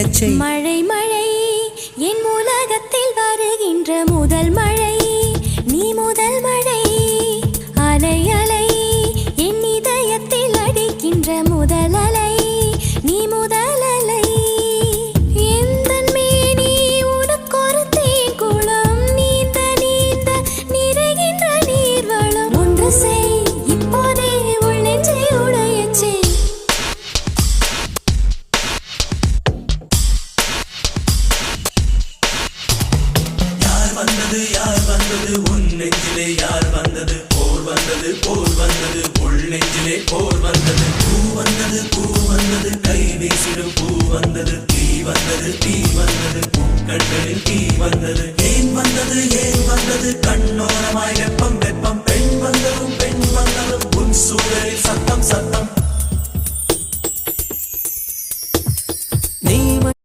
விழச் செய். மழை மழை என் உலகத்தில் வருகின்ற முதல் மழை, நீ முதல் மழை. அலை அலை என் இதயத்தில் அடிக்கின்ற முதல் அலை, நீ முதல் அலை. எந்தன் மேனி உனக்கொரு தேங்குளம், நீந்த நீந்த நிறைகின்ற நீர்வளம். ஒன்று செய் இப்போதே உள் நெஞ்சை உடையச் செய். யார் வந்தது உன் நெஞ்சிலே யார் வந்தது? போர் வந்தது போர் வந்தது உள் நெஞ்சிலே போர் வந்தது. பூ வந்தது கை வீசிடும் பூ வந்தது. தீ வந்தது பூக்கண்களில் தீ வந்தது. ஏன் வந்தது கண்ணோரமாய் வெப்பம் வெப்பம். பெண் வந்ததும் உன் சூழலில் சத்தம் சத்தம்.